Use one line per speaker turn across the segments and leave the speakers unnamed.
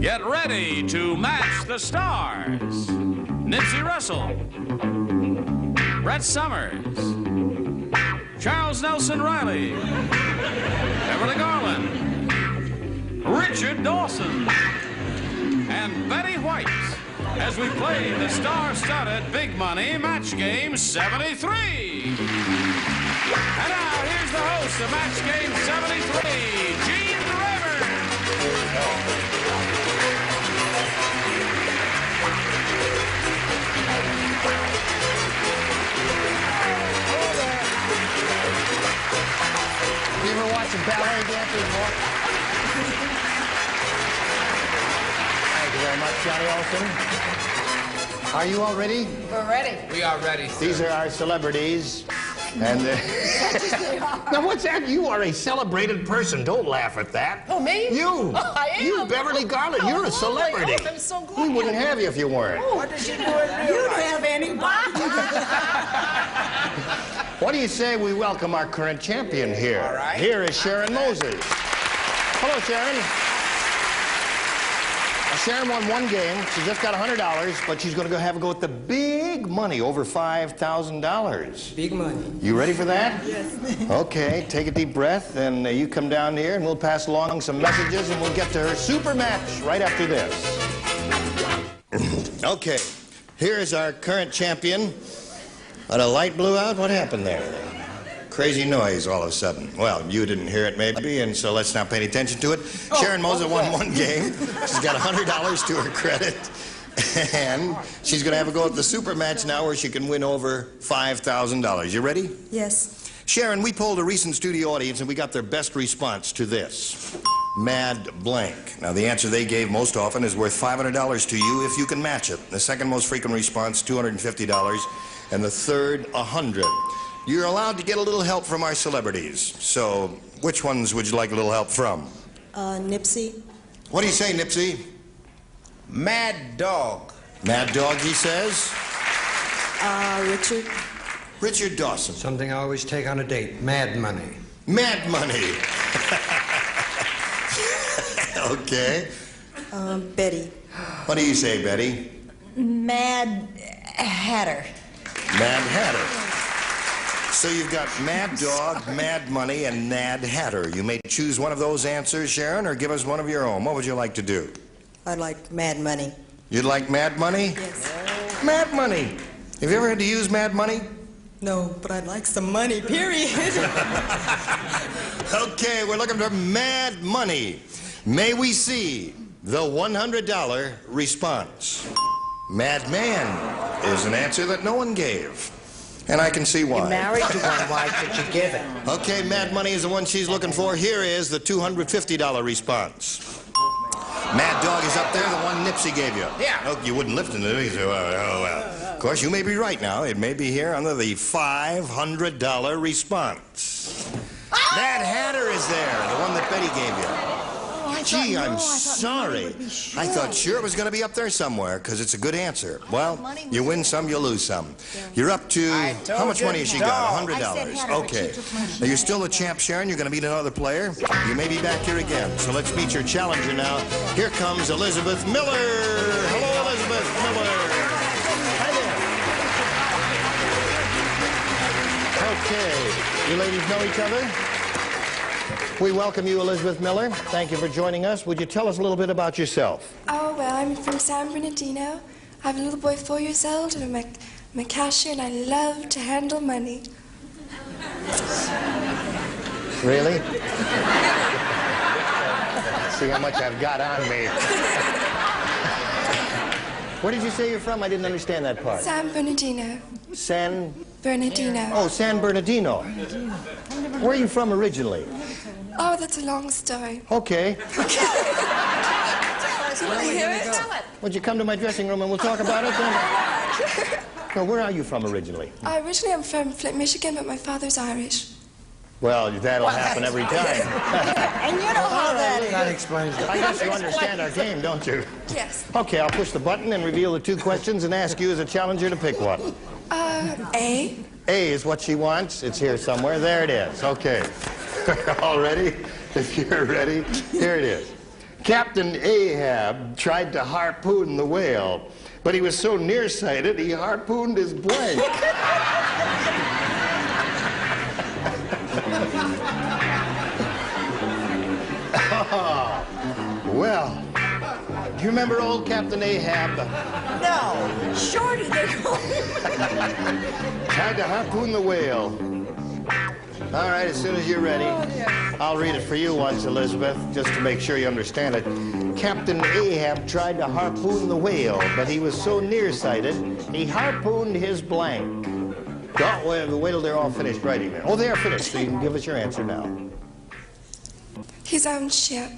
Get ready to match the stars. Nipsey Russell, Brett Summers, Charles Nelson Reilly, Beverly Garland, Richard Dawson, and Betty White as we play the star-studded Big Money Match Game 73. And now, here's the host of Match Game 73, Gene Rayburn.
You ever watch a ballet dancer before? Thank you very much, Johnny Olson. Are you all ready?
We're ready.
We are ready, sir.
These are our celebrities. And now, what's that? You are a celebrated person. Don't laugh at that.
Oh, me?
You.
Oh, I am.
You, Beverly Garland. You're a celebrity.
Oh, I'm so glad.
We wouldn't have you if you weren't.
Oh, what did you do? You don't have anybody.
What do you say we welcome our current champion here?
All right.
Here is Sharon Moses. Hello, Sharon. Sharon won one game. She just got $100, but she's going to have a go at the big money, over $5,000.
Big money.
You ready for that?
Yes.
Okay, take a deep breath, and you come down here, and we'll pass along some messages, and we'll get to her super match right after this. Okay, here is our current champion. A light blew out? What happened there? Crazy noise all of a sudden. Well, you didn't hear it maybe, and so let's not pay any attention to it. Sharon Moses won one game. She's got $100 to her credit. And she's going to have a go at the super match now where she can win over $5,000. You ready?
Yes.
Sharon, we polled a recent studio audience, and we got their best response to this. Mad blank. Now, the answer they gave most often is worth $500 to you if you can match it. The second most frequent response, $250, and the third, $100. You're allowed to get a little help from our celebrities. So, which ones would you like a little help from?
Nipsey.
What do you say, Nipsey?
Mad Dog.
Mad Dog, he says.
Richard.
Richard Dawson.
Something I always take on a date. Mad Money.
Mad Money. Okay.
Betty.
What do you say, Betty?
Mad Hatter.
Mad Hatter. So you've got Mad Dog, Mad Money, and Mad Hatter. You may choose one of those answers, Sharon, or give us one of your own. What would you like to do?
I'd like Mad Money.
You'd like Mad Money?
Yes.
Mad Money. Have you ever had to use Mad Money?
No, but I'd like some money, period.
Okay, we're looking for Mad Money. May we see the $100 response? Madman is an answer that no one gave. And I can see why.
You're married to one, why should you give it?
Okay, Mad Money is the one she's looking for. Here is the $250 response. Mad Dog is up there, the one Nipsey gave you.
Yeah.
Oh, you wouldn't lift it, did you? Well. Of course, you may be right now. It may be here under the $500 response. Mad Hatter is there, the one that Betty gave you. Gee, I'm sorry. I thought sure it was going to be up there somewhere, because it's a good answer. Well, you win some, you lose some. You're up to, how much money has she got? $100. Okay. Now, you're still the champ, Sharon. You're going to beat another player. You may be back here again. So let's meet your challenger now. Here comes Elizabeth Miller. Hello, Elizabeth Miller. Hi there. Okay. You ladies know each other? We welcome you, Elizabeth Miller. Thank you for joining us. Would you tell us a little bit about yourself?
Oh, well, I'm from San Bernardino. I have a little boy 4 years old, and I'm a cashier, and I love to handle money.
Really? See how much I've got on me. Where did you say you're from? I didn't understand that part.
San Bernardino.
San
Bernardino.
Oh, San Bernardino. Where are you from originally?
Oh, that's a long story.
Okay.
Want to hear it?
Would you come to my dressing room and we'll talk about it then? No, where are you from originally?
Originally, I'm from Flint, Michigan, but my father's Irish.
Well, that'll happen every time.
And you know how that is.
That explains it.
I guess you understand our game, don't you?
Yes.
Okay, I'll push the button and reveal the two questions and ask you as a challenger to pick one.
A.
A is what she wants. It's here somewhere. There it is. Okay. All ready? If you're ready, here it is. Captain Ahab tried to harpoon the whale, but he was so nearsighted he harpooned his blank. Oh, well, do you remember old Captain Ahab?
No, Shorty, they call him.
Tried to harpoon the whale. All right, as soon as you're ready, I'll read it for you once, Elizabeth, just to make sure you understand it. Captain Ahab tried to harpoon the whale, but he was so nearsighted, he harpooned his blank. Don't wait till they're all finished writing there. Oh, they are finished, so you can give us your answer now.
His own ship.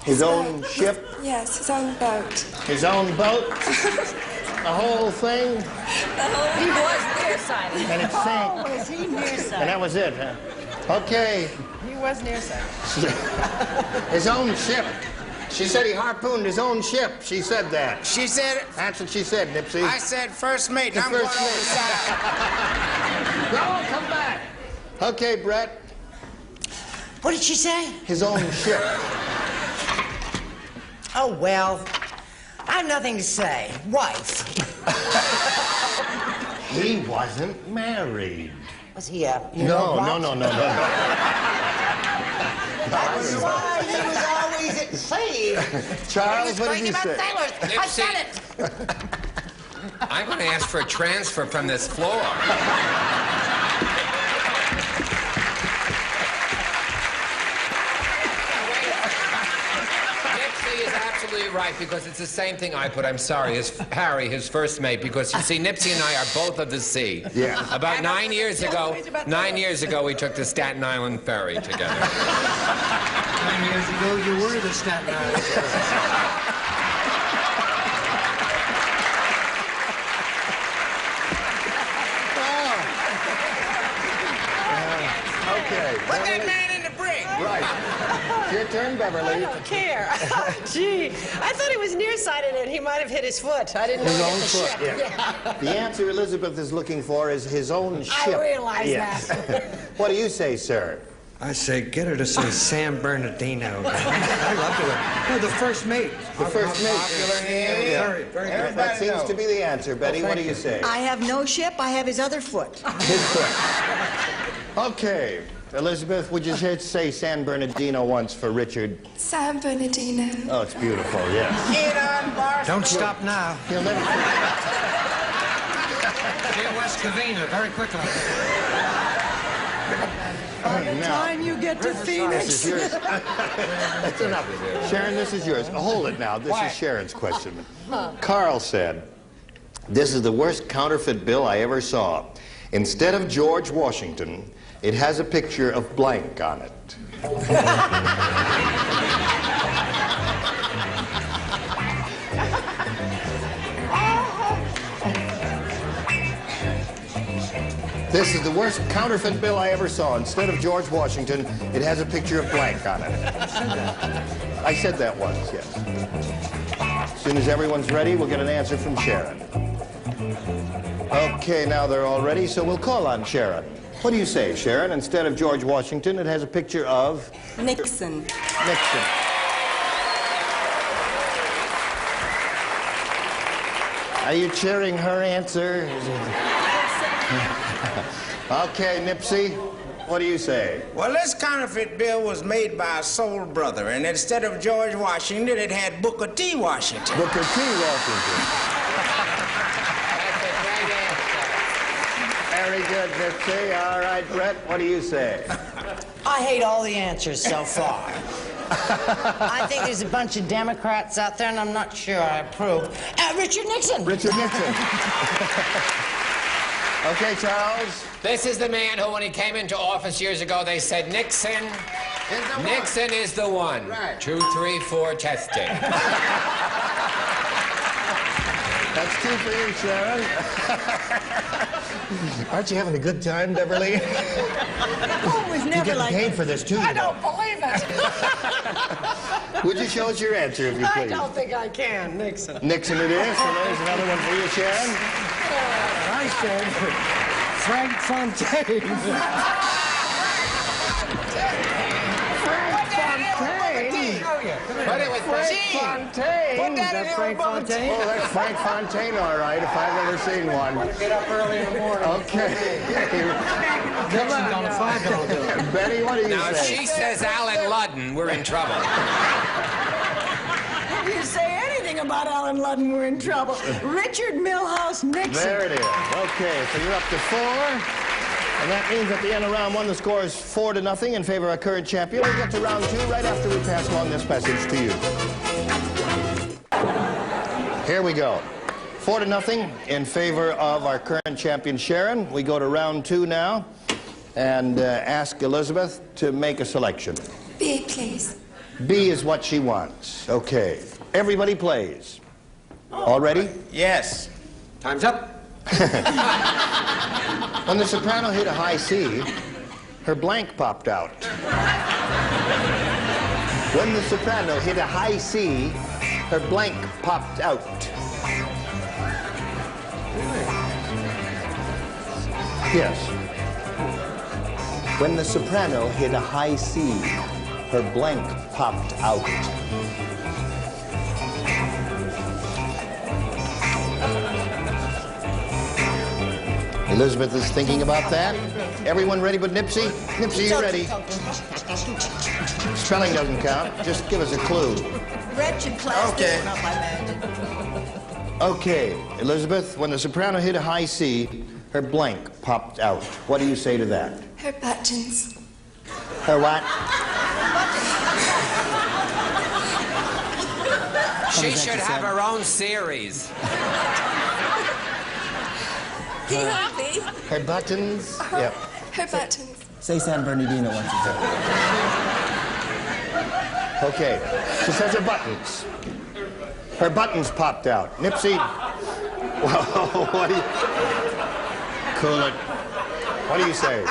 His own ship?
Yes, his own boat.
His own boat? The whole thing?
He was nearsighted.
And it sank.
Oh, was he nearsighted?
And that was it, huh? Okay.
He was nearsighted.
His own ship. She said he harpooned his own ship. She said that.
She said,
That's what she said, Nipsey.
I said first mate. I'm
first
going over the side.
No, come back. Okay, Brett.
What did she say?
His own ship.
Oh, well, I have nothing to say. Wife.
He wasn't married.
Was he a...
No.
That was why he was always at sea.
Charles, what did you
About
say?
sailors. I said it.
I'm going to ask for a transfer from this floor. Nipsey is absolutely right, because it's the same thing I put. I'm sorry, Harry, his first mate, because you see, Nipsey and I are both of the sea.
Yeah.
About 9 years ago, we took the Staten Island ferry together.
9 years ago, you were the Staten Island.
Okay.
Put that man in the brig.
Right. It's your turn, Beverly.
I don't care. Gee, I thought he was nearsighted and he might have hit his foot. I didn't know
His
he
own
hit the
foot,
ship.
yeah. The answer Elizabeth is looking for is his own ship.
I realize
Yes.
that.
What do you say, sir?
I say, get her to say San Bernardino. I love it. No, the first mate.
The first mate.
Popular name.
Very, very good.
Everybody
That seems
knows.
to be the answer, Betty. What do you say?
I have no ship. I have his other foot.
His foot. Okay. Elizabeth, would you say San Bernardino once for Richard?
San Bernardino.
Oh, it's beautiful, yes.
Get on, Barstool.
Don't stop now.
He'll never forget.
Get West Covina very quickly.
By the time you get to Phoenix.
This is yours. That's enough. Sharon, this is yours. Hold it now. This is Sharon's question. Carl said, "This is the worst counterfeit bill I ever saw. Instead of George Washington, it has a picture of blank on it." This is the worst counterfeit bill I ever saw. Instead of George Washington, it has a picture of blank on it. I said that once, yes. As soon as everyone's ready, we'll get an answer from Sharon. Okay, now they're all ready, so we'll call on Sharon. What do you say, Sharon? Instead of George Washington, it has a picture of...
Nixon.
Nixon. Are you cheering her answer? Okay, Nipsey, what do you say?
Well, this counterfeit bill was made by a soul brother, and instead of George Washington, it had Booker T. Washington.
Booker T. Washington. Very good, Nipsey. All right, Brett, what do you say?
I hate all the answers so far. I think there's a bunch of Democrats out there, and I'm not sure I approve. Richard Nixon.
Richard Nixon. Okay, Charles.
This is the man who, when he came into office years ago, they said, Nixon is the one.
Right.
2, 3, 4, testing.
That's 2 for you, Sharon. Aren't you having a good time, Beverly?
Oh, it was
You
never
get
like
paid for this, too,
I don't believe it.
Would you show us your answer, if you
I
please?
don't think I can, Nixon.
Nixon it is, so there's another one for you, Sharon.
I said, Frank Fontaine.
Fontaine.
But it was Gene.
Fontaine.
Put that in
Frank
your
Fontaine?
Oh, that's Frank Fontaine, all right, if I've ever seen one.
Get up early in the morning.
Okay.
Come on a $5 bill.
Betty, what do you
Now, if
say?
she says Alan Ludden, we're in trouble.
If you say anything about Alan Ludden, we're in trouble. Richard Milhouse Nixon.
There it is. Okay, so you're up to 4. And that means at the end of round 1, the score is 4-0 in favor of our current champion. We'll get to round 2 right after we pass along this message to you. Here we go. 4-0 in favor of our current champion, Sharon. We go to round 2 now and ask Elizabeth to make a selection.
B, please.
B is what she wants. Okay. Everybody plays. All ready?
Yes.
Time's up.
When the soprano hit a high C, her blank popped out. When the soprano hit a high C, her blank popped out. Yes. When the soprano hit a high C, her blank popped out. Elizabeth is thinking about that. Everyone ready but Nipsey? Nipsey, you ready? Spelling doesn't count. Just give us a clue.
Wretched class.
Okay.
Not by magic.
Okay, Elizabeth, when the soprano hit a high C, her blank popped out. What do you say to that?
Her buttons.
Her what?
She should have her own series.
Her buttons? Yep.
Her buttons.
Say San Bernardino once again.
Okay, she says her buttons. Her buttons popped out. Nipsey, whoa, what do you... Cool it. What do you say?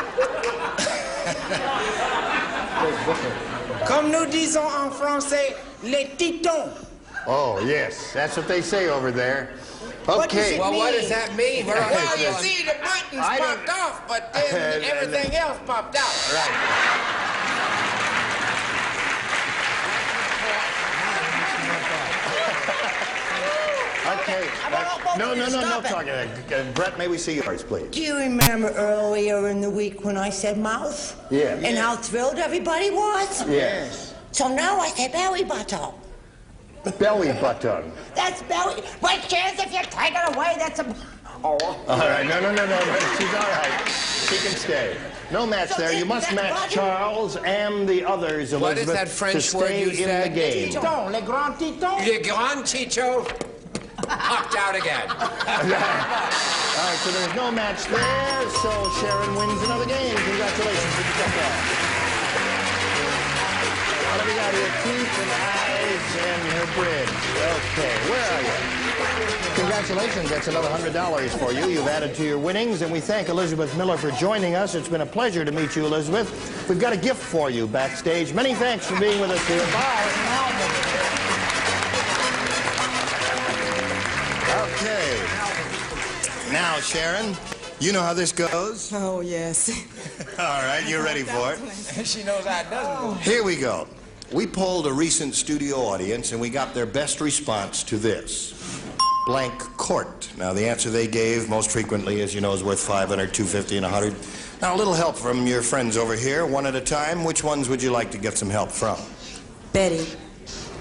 Comme nous disons en français, les titons.
Oh, yes, that's what they say over there. Okay.
Well, what does that mean?
Well, you see, the buttons popped off, but then everything else popped out.
Right. Okay. No talking. Brett, may we see yours, please?
Do you remember earlier in the week when I said mouth?
Yeah.
And how thrilled everybody was?
Yes.
So now I say belly button.
Belly button.
That's belly. What chance if you take it away? That's a... Oh.
All right. No. She's all right. She can stay. No match
So
there. You must
that
match
button-
Charles and the others, Elizabeth,
What is that French
to
word
stay
you
in
said?
the game.
Titons, les grands titons.
Le Grand Chicho popped out again.
All right, so there's no match there, so Sharon wins another game. Congratulations with the check off. What do we got here? Teeth and eyes and her bridge. Okay, where are you? Congratulations, that's another $100 for you. You've added to your winnings, and we thank Elizabeth Miller for joining us. It's been a pleasure to meet you, Elizabeth. We've got a gift for you backstage. Many thanks for being with us here. Bye. Okay. Now, Sharon, you know how this goes?
Oh, yes.
All right, you're ready for it.
She knows how it doesn't.
Here we go. We polled a recent studio audience, and we got their best response to this. Blank court. Now, the answer they gave most frequently, as you know, is worth $500, $250, and $100. Now, a little help from your friends over here, one at a time. Which ones would you like to get some help from?
Betty.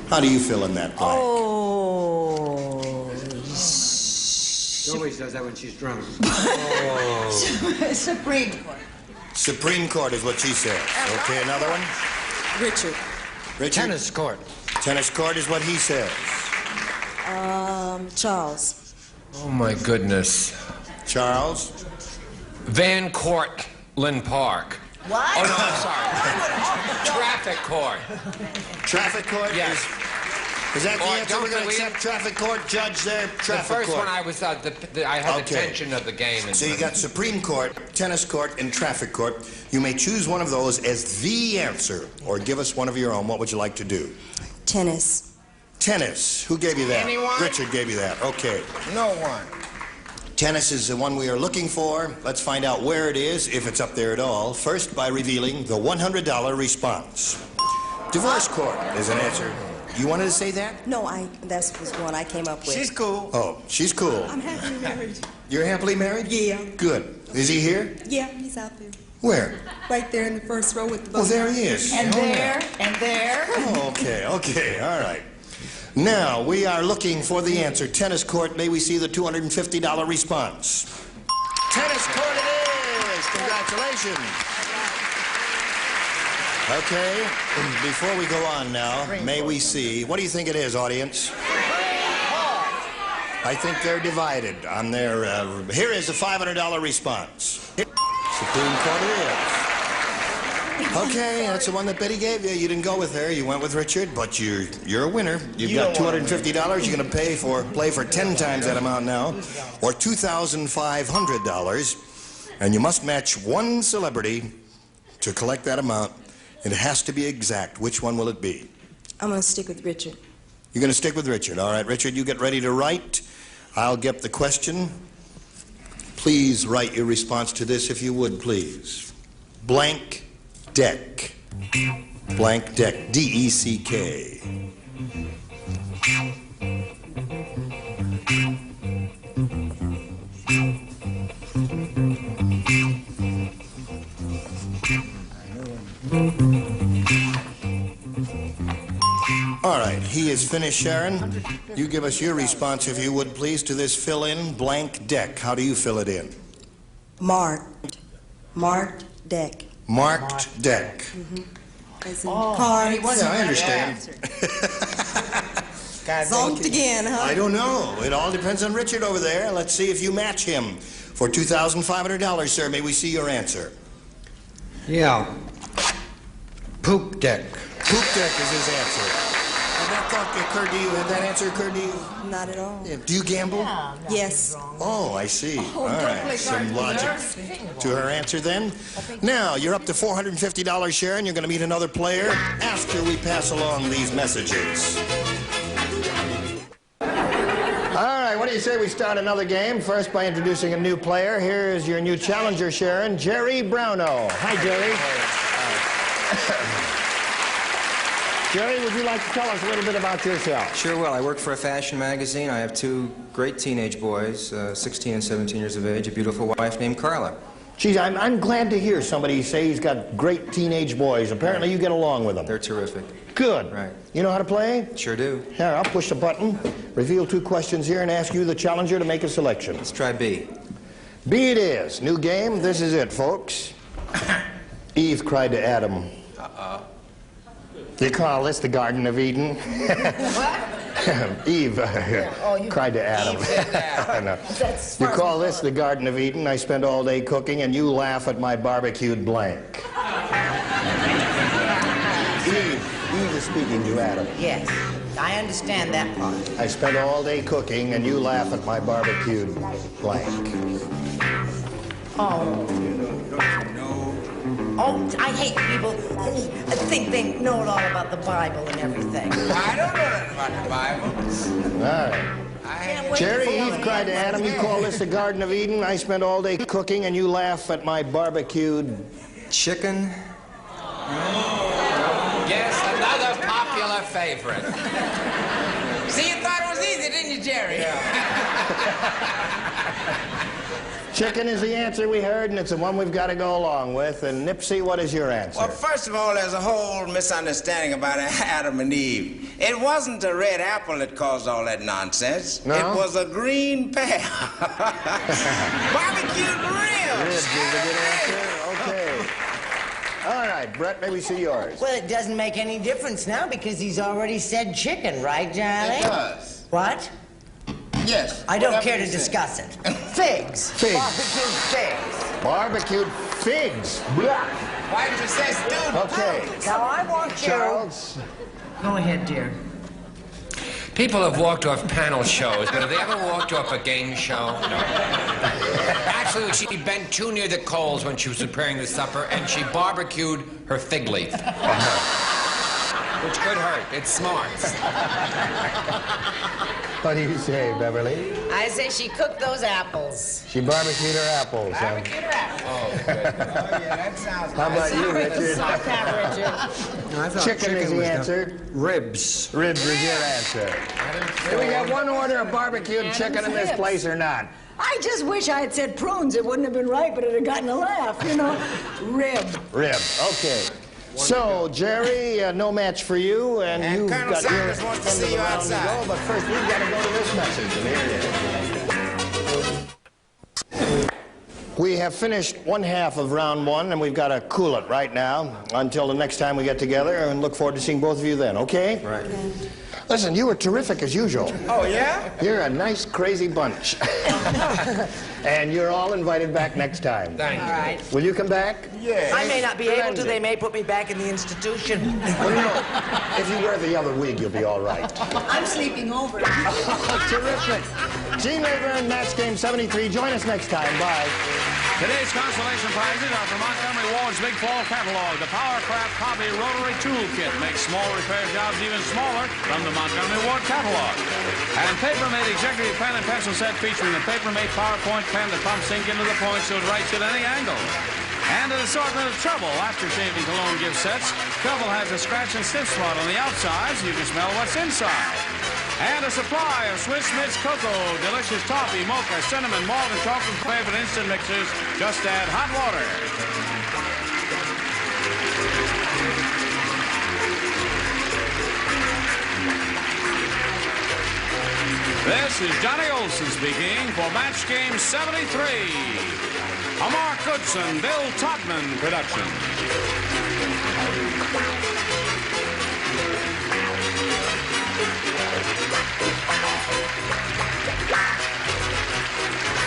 How do you fill in that blank?
Oh.
She always does that when she's drunk.
Supreme Court.
Supreme Court is what she says. Okay, another one?
Richard.
Richard?
Tennis court.
Tennis court is what he says.
Charles.
Oh, my goodness.
Charles?
Van Cortlandt Park.
What?
Oh, no, I'm sorry. Traffic court.
Traffic court?
Yes.
Is that the
Or
answer?
don't
We're going to
believe-
accept traffic court, judge there, traffic
The first
court.
one I was, I had the
Okay.
tension of the game.
So you got Supreme Court, Tennis Court, and Traffic Court. You may choose one of those as the answer, or give us one of your own. What would you like to do?
Tennis.
Tennis. Who gave you that?
Anyone?
Richard gave you that. Okay.
No one.
Tennis is the one we are looking for. Let's find out where it is, if it's up there at all. First, by revealing the $100 response. Divorce court is an answer You wanted to say that?
No, that was one I came up with.
She's cool.
Oh, she's cool.
I'm happily married.
You're happily married?
Yeah.
Good. Is he here?
Yeah, he's out there.
Where?
Right there in the first row with the
Oh,
bus.
there he is.
And there, and there.
Oh, okay, all right. Now, we are looking for the answer. Tennis court, may we see the $250 response? Tennis court it is! Congratulations. Okay, before we go on now, may we see, what do you think it is, audience? I think they're divided on their, here is the $500 response. Supreme Court it is. Okay, that's the one that Betty gave you. You didn't go with her, you went with Richard, but you're a winner. You've got $250. You're going to play for 10 times that amount now, or $2,500, and you must match one celebrity to collect that amount. It has to be exact. Which one will it be?
I'm going to stick with Richard.
You're going to stick with Richard. All right, Richard, you get ready to write. I'll get the question. Please write your response to this, if you would, please. Blank deck. Blank deck. D-E-C-K. All right, he is finished, Sharon. You give us your response, if you would, please, to this fill-in blank deck. How do you fill it in?
Marked. Marked deck.
Marked deck.
As in cards.
Yeah, I understand.
Zonked again, huh?
I don't know. It all depends on Richard over there. Let's see if you match him. For $2,500, sir, may we see your answer?
Yeah. Poop deck.
Poop deck is his answer. Had that thought occurred to you? Had that answer occurred to you?
Not at all.
Yeah. Do you gamble?
Yes.
Oh, I see. All right. Some logic to her answer then. Now, you're up to $450, Sharon. You're going to meet another player after we pass along these messages. All right, what do you say we start another game? First by introducing a new player. Here is your new challenger, Sharon, Jerry Browno. Hi, Jerry. Jerry, would you like to tell us a little bit about yourself?
Sure will. I work for a fashion magazine. I have two great teenage boys, 16 and 17 years of age, a beautiful wife named Carla.
Geez, I'm glad to hear somebody say he's got great teenage boys. Apparently you get along with them.
They're terrific.
Good.
Right.
You know how to play?
Sure do.
Here, I'll push the button, reveal two questions here, and ask you, the challenger, to make a selection.
Let's try B.
B it is. New game. This is it, folks. Eve cried to Adam.
Uh-oh.
You call this the Garden of Eden?
What?
Eve cried to Adam.
Eve said that.
No. You call this the Garden of Eden? I spend all day cooking, and you laugh at my barbecued blank. Eve is speaking to Adam.
Yes, I understand that part.
I spend all day cooking, and you laugh at my barbecued blank.
Oh. Oh, I hate people who think they know it all about the Bible and everything.
I don't know nothing about the Bible.
All right. Jerry, Eve cried to Adam, you call this the Garden of Eden? I spend all day cooking, and you laugh at my barbecued...
Chicken?
Yes, another popular favorite.
See, you thought it was easy, didn't you, Jerry?
Chicken is the answer we heard, and it's the one we've got to go along with. And Nipsey, what is your answer?
Well, first of all, there's a whole misunderstanding about Adam and Eve. It wasn't a red apple that caused all that nonsense.
No?
It was a green pear. Barbecued ribs.
Okay. All right, Brett, may we see yours?
Well, it doesn't make any difference now because he's already said chicken, right, Johnny?
It does.
What?
Yes.
I don't
whatever
care to
you say.
discuss it. Figs.
Figs.
Barbecued figs.
Barbecued figs. Blah.
Why did you say stewed?
Okay.
Now I want you...
Charles.
Go ahead, dear.
People have walked off panel shows, but have they ever walked off a game show? No. Actually, she bent too near the coals when she was preparing the supper, and she barbecued her fig leaf. which could hurt. It's smart.
What do you say, Beverly?
I say she cooked those apples.
She barbecued her apples. Huh?
Barbecued her apples.
Oh, good.
Yeah, that sounds
How about you, Richard?
Like that, Richard.
No, I thought
Chicken is the
was
answer.
Ribs.
Ribs is your answer. Do we have one order of barbecued chicken in this place or not?
I just wish I had said prunes. It wouldn't have been right, but it'd have gotten a laugh, you know. Rib.
Rib. Okay. So, Jerry, no match for you, and you've
Colonel
got your
Sanders wants to
end
see
of the
you
round to
outside.
go, but first we've got to go to this message, and here it is. We have finished one half of round one, and we've got to cool it right now until the next time we get together, and look forward to seeing both of you then, okay?
Right.
Listen, you were terrific as usual.
Oh, yeah?
You're a nice, crazy bunch. And you're all invited back next time.
Thank you.
All right.
Will you come back?
Yeah.
I may not be able to.
Splendid.
They may put me back in the institution.
Well, no. If you wear the other wig, you'll be all right.
I'm sleeping over.
Terrific. Gene Rayburn, Match Game 73. Join us next time. Bye.
Today's consolation prizes are from Montgomery Ward's Big Fall Catalog. The Powercraft Hobby Rotary Tool Kit makes small repair jobs even smaller from the Montgomery Ward Catalog. And Paper-Mate Executive Pen and Pencil Set featuring the Paper-Mate PowerPoint pen that pumps ink into the point so it writes at any angle. And an assortment of Trouble after-shaving cologne gift sets. Trouble has a scratch and sniff spot on the outside so you can smell what's inside. And a supply of Swiss Miss Cocoa, delicious toffee, mocha, cinnamon, malt, and chocolate flavored instant mixers. Just add hot water. This is Johnny Olson speaking for Match Game 73. A Mark Goodson, Bill Todman production.